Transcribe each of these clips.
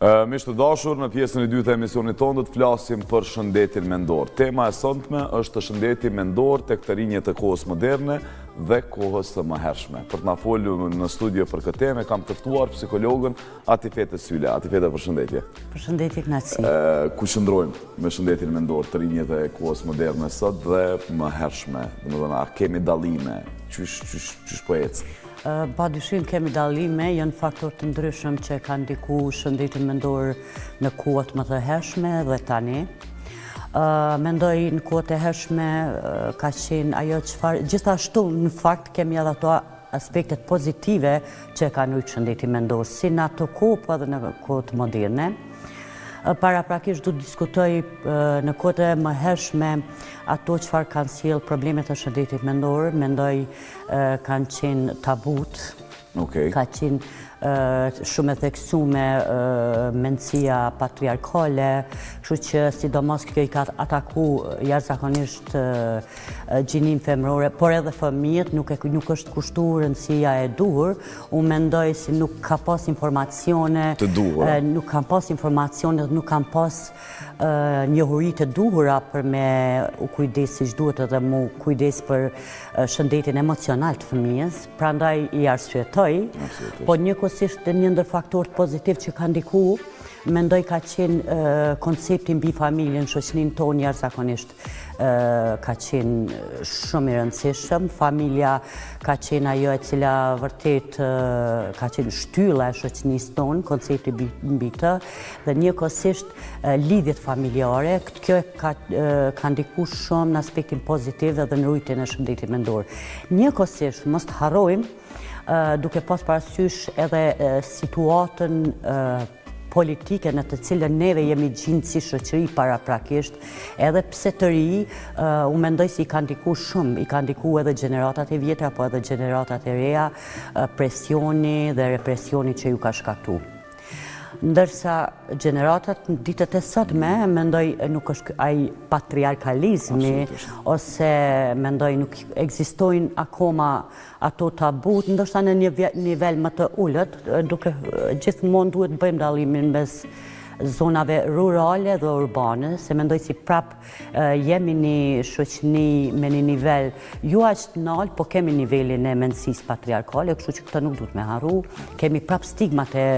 Miq të dashur, në pjesën e dytë të emisionit tonë do të flasim për shëndetin mendor. Tema e sotme është shëndeti mendor tek të rinjët e kohës moderne dhe kohës së mëhershme. Për të na folur në studio për këtë temë kam të ftuar psikologën Atifete Syle. Atifete, përshëndetje. Përshëndetje, Knaqësi. Ku qëndrojmë me shëndetin mendor të rinjët e kohës moderne sot dhe mëhershme? Domethënë, a kemi dallime? Qysh po ecë? Pa dyshim kemi dallime, janë faktorë të ndryshëm që kanë ndiku shëndetin mendor në kohët më të hershme dhe tani. Mendoj në kohët e hershme ka qenë ajo çfarë gjithashtu në fakt kemi edhe ato aspektet pozitive që kanë ujtë shëndetin mendor, si në ato kohë po edhe në kohët moderne. Paraprakisht du të diskutoj në kohët e më hershme ato çfarë kanë sjellë problemet e shëndetit mendor, mendoj kanë qenë tabut, ka qenë shumë e theksume mendësia patriarkale, kështu që sidomos kjo i ka ataku jashtëzakonisht gjininë femërore, por edhe fëmijët, nuk është kushtuar rëndësia e duhur. Unë mendoj se nuk ka pas informacione të duhura, nuk kanë pas informacione dhe nuk kanë pas njohuri të duhura për me u kujdes siç duhet edhe mu kujdes për shëndetin emocional të fëmijës. Prandaj i arsyetoj, po njëkohësisht një ndër faktorët pozitiv që kanë ndiku, mendoj ka qenë koncepti mbi familjen, shoqërinë tonë jashtëzakonisht ka qenë shumë i rëndësishëm. Familja ka qenë ajo e cila vërtet ka qenë shtylla e shoqërisë tonë, koncepti mbi të, dhe njëkohësisht lidhjet familjare. Kjo ka ndikuar shumë në aspektin pozitiv dhe në rujtjen e shëndetit mendor. Njëkohësisht mos të harrojmë duke pas parasysh edhe situatën politike në të cilën neve jemi gjindë si shoqëri paraprakisht, edhe pse të ri, unë mendoj si i ka ndiku shumë, i ka ndiku edhe gjeneratat e vjetra, po edhe gjeneratat e reja, presioni dhe represioni që ju ka shkaktu. Ndërsa gjeneratat në ditët e sotme, mendoj nuk është ai patriarkalizmi, ose mendoj nuk ekzistojnë akoma ato tabut, ndoshta në një nivel më të ullët, duke gjithmonë duhet bëjmë dallimin mes zonave rurale dhe urbane, se mendoj si prap jemi një shoqëni me një nivel jo aq të lartë, po kemi nivelin e mendësisë patriarkale, kështu që këtë nuk duhet me harru. Kemi prap stigmat e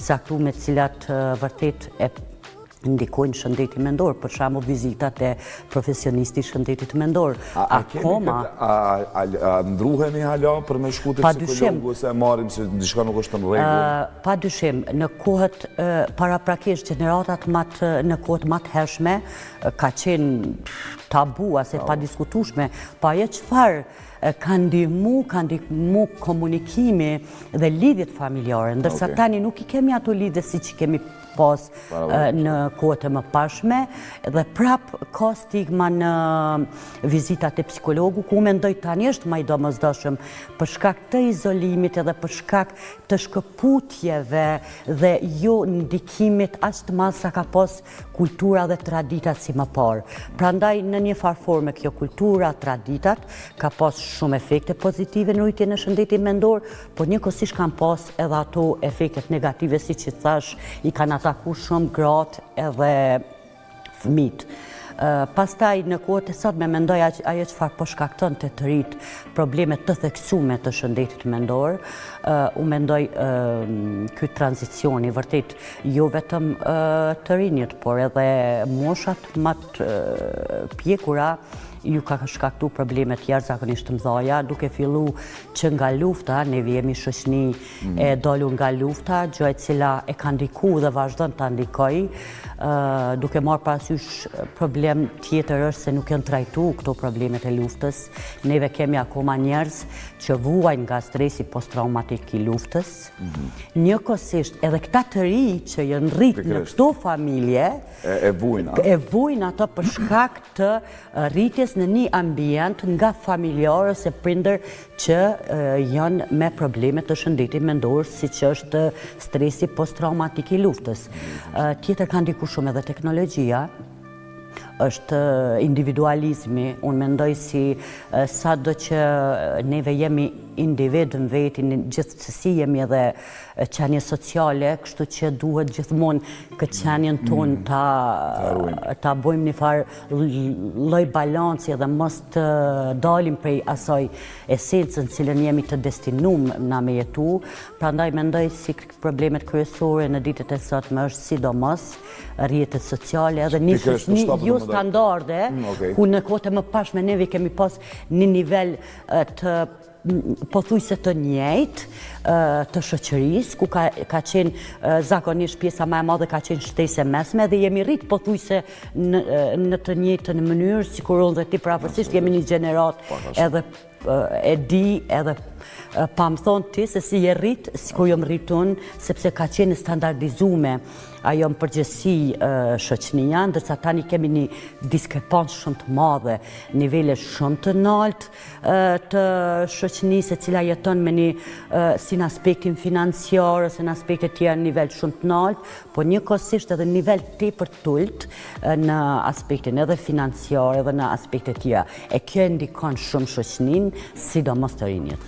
caktuar me të cilat vërtet e ndikojnë shëndetin mendor, për shembull vizitat e profesionistit shëndetit mendor. A ndruhemi hala për me shku te psikologu, ose marrim se diçka nuk është në rregull? Padyshim, në kohët paraprakisht gjeneratat në kohët më të hershme ka qenë tabu ose pa diskutueshme, pa ajo çfarë ka ndihmu komunikimi dhe lidhjet familjare, ndërsa tani nuk i kemi ato lidhje siç i kemi pas në kohët e mëparshme, dhe prap ka stigma në vizitat e psikologu, ku mendoj tani është më i domosdoshëm për shkak të izolimit edhe për shkak të shkëputjeve dhe jo ndikimit aq të madh sa ka pas kultura dhe traditat si më parë. Prandaj në një farë forme kjo kultura, traditat ka pas shumë efekte pozitive në rritjen e shëndetit mendor, por njëkohësisht kanë pas edhe ato efektet negative, siç i thash, i kanë ataku shumë gratë edhe fëmijët. Pastaj në kohët e sotme mendoj ajo çfarë po shkakton të rit probleme të theksume të shëndetit mendor. Unë mendoj ky tranzicioni vërtet jo vetëm të rinjët, por edhe moshat më të pjekura ju ka shkaktu problemet jashtëzakonisht të mëdha, duke fillu që nga lufta, ne jemi shoqëni e dolur nga lufta, gjë e cila e ka ndiku dhe vazhdon ta ndikoj, duke marrë parasysh problem tjetër është se nuk janë trajtu këto problemet e luftës. Neve kemi akoma njerëz që vuajnë nga stresi posttraumatik i luftës. Njëkohësisht edhe këta të ri që janë rritë në këto familje e vujnë ato për shkak të rritjes në një ambient nga familjar ose prindër që janë me probleme të shëndetit mendor, siç është stresi posttraumatik i luftës. Tjetër ka ndiku shumë edhe teknologjia. është individualizmi. Unë mendoj si sa do që neve jemi individ në vetin, gjithsesi jemi edhe qenie sociale, kështu që duhet gjithmonë këtë qenien tonë ta bëjmë një farë lloj balanci dhe mos të dalim prej asaj esencën cilën jemi të destinuar na me jetu. Prandaj mendoj si problemet kryesore në ditët e sotme është sidomos rrjetet sociale edhe një shoqëri jo standarde, ku në kohët e mëparshme neve kemi pas një nivel të pothuajse të njëjtë të shoqërisë, ku ka qenë zakonisht pjesa më e madhe ka qenë shtesë mesme dhe jemi rrit pothuajse në të njëjtën mënyrë, sikur unë dhe ti pavarësisht jemi një gjenerat edhe e di edhe pa më thonë ti se si je rrit, sikur jam rritun, sepse ka qenë standardizume ajo në përgjithësi shoqënia, ndërsa tani kemi një diskrepancë shumë të madhe, nivele shumë të lartë të shoqënisë e cila jeton me një si në aspektin financiar ose në aspektet tjera në nivel shumë të lartë, po njëkohësisht edhe në nivel tepër të ulët në aspektin edhe financiar edhe në aspektet tjera. E kjo ndikon shumë shoqëninë, sidomos të rinjët.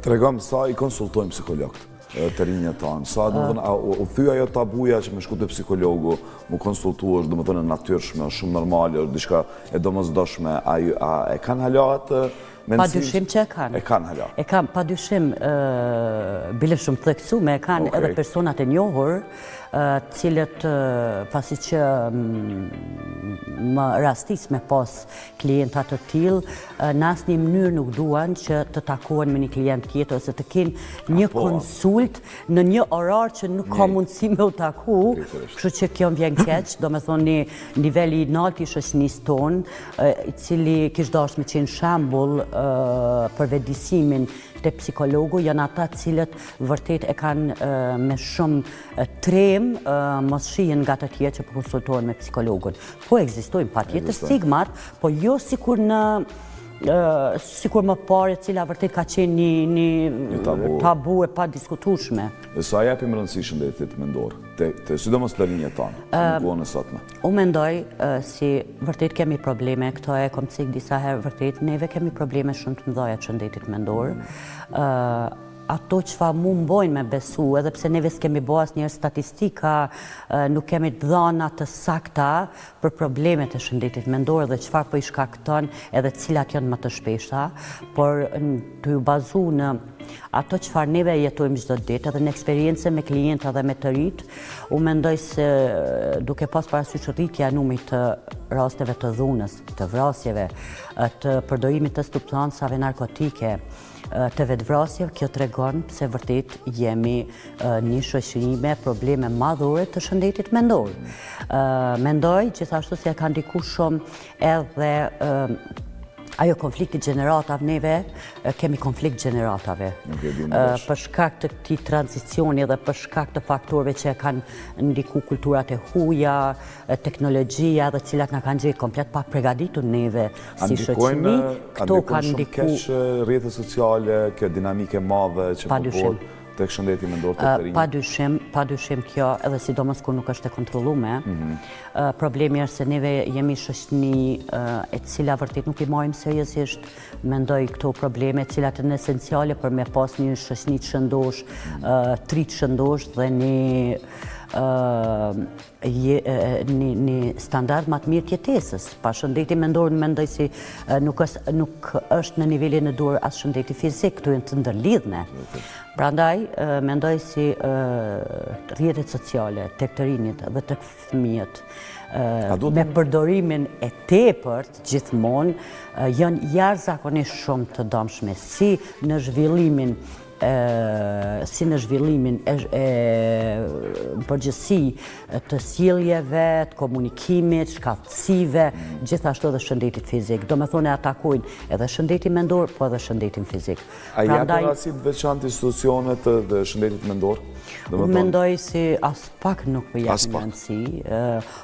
Tregom sa i konsultojmë psikologët të rinjët tanë, sa u thyë ajo tabuja që me shku të psikologu, mu konsultu është domethënë natyrshme, shumë normale, është diçka e domosdoshme, e kanë halat Pa dyshim që e kanë. E kanë hala. E kanë, pa dyshim, bile shumë të theksume, e kanë edhe personat e njohur, cilët pasi që më rastis me pas klientat të tillë, në asnjë mënyrë nuk duan që të takohen me një klient tjetër ose të kenë një konsult në një orar që nuk ka mundësi me u taku, kështu që kjo më vjen keq, domethënë një niveli i lartë i shoqënisë tonë, i cili kishte dashur me qenë shembull për vetëdijsimin te psikologu, janë ata cilët vërtet e kanë me shumë trem mos shihen nga të tjerë që po konsultohen me psikologun. Po ekzistojnë patjetër stigmat, po jo sikur më parë, e cila vërtet ka qenë një tabu e pa diskutueshme. Dhe sa japim rëndësi shëndetit mendor, sidomos të rinjët tanë, në kohën e sotme? Unë mendoj si vërtet kemi probleme, këto e kom cik disa herë vërtet, neve kemi probleme shumë të mëdha të shëndetit mendor. Ato që mu mbojnë me besu, edhe pse neve s'kemi bo asnjëherë statistika, nuk kemi dhëna të sakta për problemet e shëndetit mendor dhe çfarë po i shkakton edhe cilat janë më të shpeshta, por të ju bazu në ato çfarë neve jetojmë çdo ditë edhe në eksperiencë me klientë dhe me të rinjt, unë mendoj se duke pas parasysh rritja e numrit të rasteve të dhunës, të vrasjeve, të përdorimit të substancave narkotike, të vetvrasjeve, kjo tregon se vërtet jemi një shoqëri me probleme madhore të shëndetit mendor. Mendoj gjithashtu se ka ndikuar shumë edhe ajo konflikti gjeneratave, neve kemi konflikt gjeneratave. Për shkak të këtij tranzicioni dhe për shkak të faktorëve që kanë ndikuar kulturat e huaja, teknologjia, dhe cilat na kanë gjetur komplet pa përgatitur neve si shoqëri. Këto kanë ndikuar rrjetet sociale, kjo dinamike madhe që po bëhet tek shëndeti mendor të të rinjët. Pa dyshim kjo, edhe sidomos kur nuk është e kontrolluar. Problemi është se neve jemi shoqëni e cila vërtet nuk i marrim seriozisht. Mendoj këto probleme, cilat janë esenciale për me pas një shoqëni të shëndosh, tri të shëndosh dhe një standard më të mirë të jetesës. Pa shëndeti mendor mendoj si nuk është në nivelin e dur as shëndeti fizik, këtu janë të ndërlidhme. Prandaj mendoj si rrjetet sociale tek të rinjt dhe tek fëmijët me përdorimin e tepërt gjithmonë janë jashtëzakonisht shumë të dëmshme si në zhvillimin e përgjithësi të sjelljeve, të komunikimit, shkallësive, gjithashtu edhe shëndetit fizik. Domethënë atakojnë edhe shëndetin mendor, po edhe shëndetin fizik. A japin rasti të veçantë institucionet dhe shëndetit mendor? Unë mendoj si as pak nuk më japin rëndësi.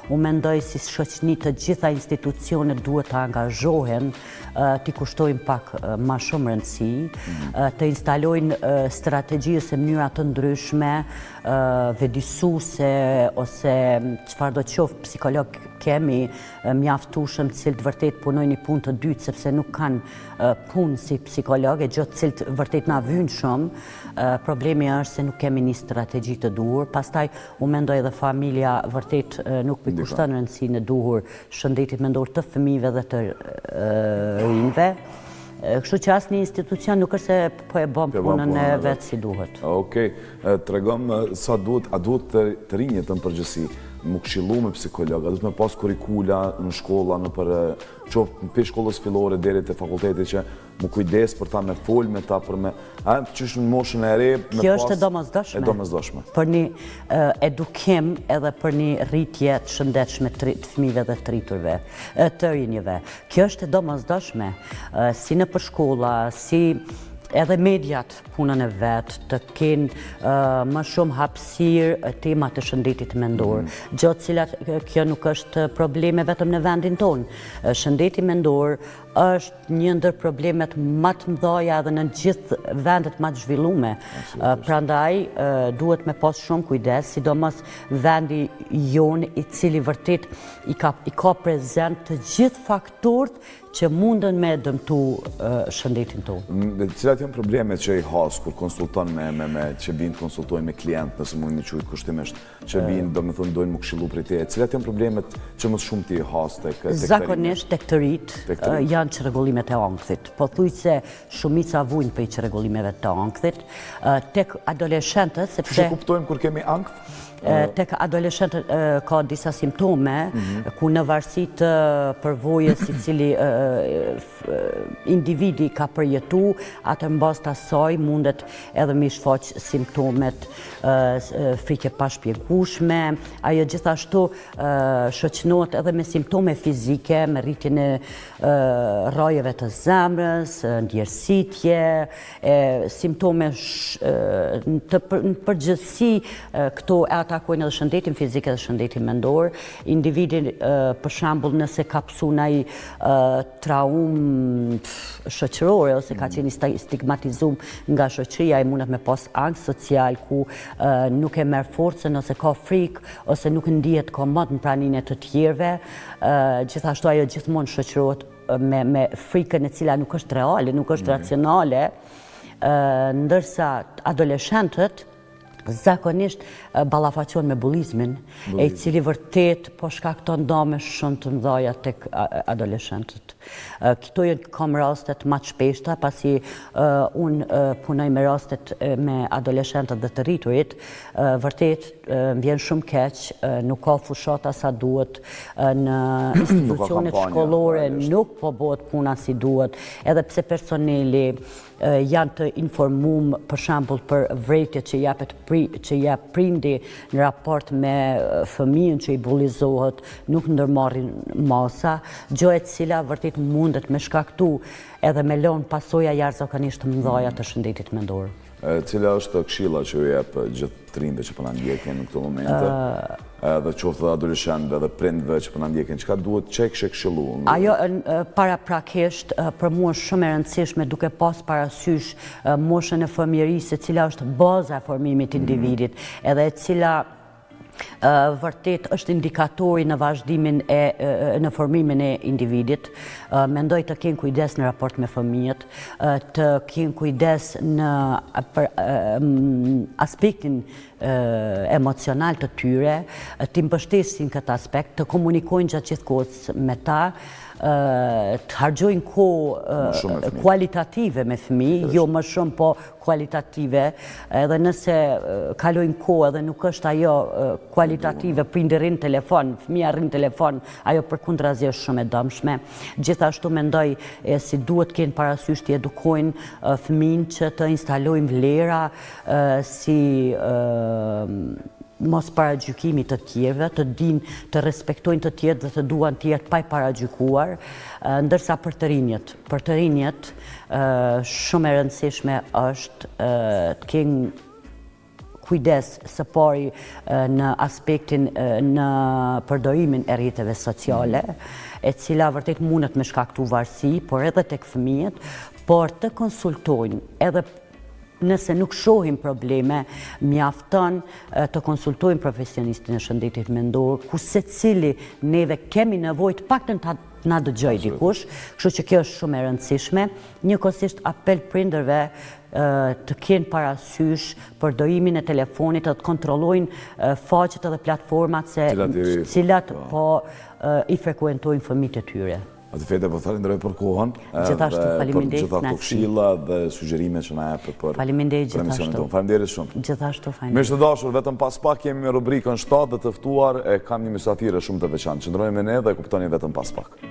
Unë mendoj si shoqëni të gjitha institucionet duhet të angazhohen, t'i kushtojnë pak më shumë rëndësi, të instalojnë strategji ose mënyra të ndryshme, vedisuese ose çfarë do të qoftë psikolog kemi mjaftueshëm të cilët vërtet punojnë një punë të dytë sepse nuk kanë punë si psikolog, gjë të cilët vërtet na vijnë shumë. Problemi është se nuk kemi një strategji të duhur. Pastaj u mendoj edhe familja vërtet nuk i kushton rëndësinë e duhur shëndetit mendor të fëmijëve dhe të rinjve. Kështu që asnjë institucion nuk është se po e bën punën e vet si duhet. Okej, tregom sa duhet, a duhet të rinjët në përgjithësi më këshillu me psikolog, a duhet me pas kurikula në shkolla, në për qoftë në shkollës fillore deri te fakulteti që më kujdes për ta me fol me ta për me qysh në moshën e re. Kjo është e domosdoshme. Për një edukim edhe për një rritje të shëndetshme të fëmijëve dhe të rriturve, të rinjve. Kjo është e domosdoshme, si në për shkolla, si edhe mediat punën e vetë të kenë më shumë hapësirë tema të shëndetit mendor. Gjatë cilat kjo nuk është probleme vetëm në vendin tonë. Shëndeti mendor është një ndër problemet më të mëdha edhe në gjithë vendet më të zhvilluara. Prandaj duhet me pas shumë kujdes, sidomos vendi jonë i cili vërtet i ka prezent të gjithë faktorët që mundën me dëmtu shëndetin tonë. Cilat janë problemet që i has kur konsulton që vinë të konsultojnë me klient, nëse mund një quajt kushtimisht, që vinë do me thënë dojnë më këshillu prej teje. Cilat janë problemet që më shumë ti i has tek zakonisht tek të rinjt janë çrregullimet e ankthit. Pothuajse shumica vujnë prej çrregullimeve të ankthit. Tek adoleshentët, sepse çfarë kuptojmë kur kemi ankth? Tek adoleshentët ka disa simptome ku në varësi të përvojës i cili individi ka përjetu, atë mbas të asaj mundet edhe me shfaq simptomet frike pa shpjegueshme. Ajo gjithashtu shoqënohet edhe me simptome fizike, me rritjen e rrojeve të zemrës, ndjersitje, simptome në përgjithësi këto atakojnë edhe shëndetin fizik edhe shëndetin mendor. Individi, për shembull, nëse ka pasur ndonjë traumë shoqërore ose ka qenë stigmatizuar nga shoqëria, i mundet me pas ankth social ku nuk e merr forcën ose ka frikë ose nuk ndihet komod në praninë e të tjerëve. Gjithashtu ajo gjithmonë shoqërohet me frikën e cila nuk është reale, nuk është racionale, ndërsa adoleshentët zakonisht ballafaqohen me bullizmin, i cili vërtet po shkakton dëme shumë të mëdha tek adoleshentët. Këto kam rastet më të shpeshta, pasi unë punoj me rastet me adoleshentët dhe të rriturit, vërtet vjen shumë keq, nuk ka fushata sa duhet në institucionet shkollore, nuk po bëhet puna si duhet, edhe pse personeli janë të informuar për shembull për vërejtjet që jep prindi në raport me fëmijën që i bullizohet, nuk ndërmarrin masa, gjë e cila vërtet mundet me shkaktu edhe me lënë pasoja jashtëzakonisht të mëdha të shëndetit mendor. Cila është këshilla që ju jep gjithë të rinjve që po na ndjekin në këto momente, edhe qoftë dhe adoleshentëve dhe prindve që po na ndjekin, çka duhet që kishe këshillu? Ajo paraprakisht për mua është shumë e rëndësishme duke pas parasysh moshën e fëmijërisë, e cila është baza e formimit të individit, edhe e cila vërtet është indikatori në vazhdimin në formimin e individit. Mendoj të kenë kujdes në raport me fëmijët, të kenë kujdes në aspektin emocional të tyre, të mbështesin këtë aspekt, të komunikojnë gjatë gjithë kohës me ta, të hargjojnë kohë kualitative me fëmijë, jo më shumë po kualitative, edhe nëse kalojnë kohë edhe nuk është ajo kualitative, prindi rrin telefon, fëmija rrin telefon, ajo përkundrazi është shumë e dëmshme. Gjithashtu mendoj si duhet kenë parasysh të edukojnë fëmijën që të instalojnë vlera si mos paragjykimi të tjerëve, të dinë të respektojnë të tjerë dhe të duan të jetë pa i paragjykuar, ndërsa për të rinjët shumë e rëndësishme është të kenë kujdes së pari në aspektin në përdorimin e rrjeteve sociale, e cila vërtet mundet me shkaktu varësi, por edhe tek fëmijët, por të konsultojnë edhe nëse nuk shohim probleme, mjafton të konsultojmë profesionistin e shëndetit mendor, ku secili neve kemi nevojë të paktën ta na dëgjoj dikush, kështu që kjo është shumë e rëndësishme. Njëkohësisht apel prindërve të kenë parasysh përdorimin e telefonit, të kontrollojnë faqet edhe platformat cilat po i frekuentojnë fëmijët e tyre. Atë Fete, po falenderoj për kohën, Gjithashtu faleminderit, për gjitha këto këshilla dhe sugjerime që na jep për Faleminderit emisionin gjithashtu. tonë. Faleminderit shumë. Gjithashtu faleminderit. Miq të dashur, vetëm pas pak kemi me rubrikën 7 dhe të ftuar, e kam një mysafire shumë të veçantë. Qëndroni me ne dhe kuptoni vetëm pas pak.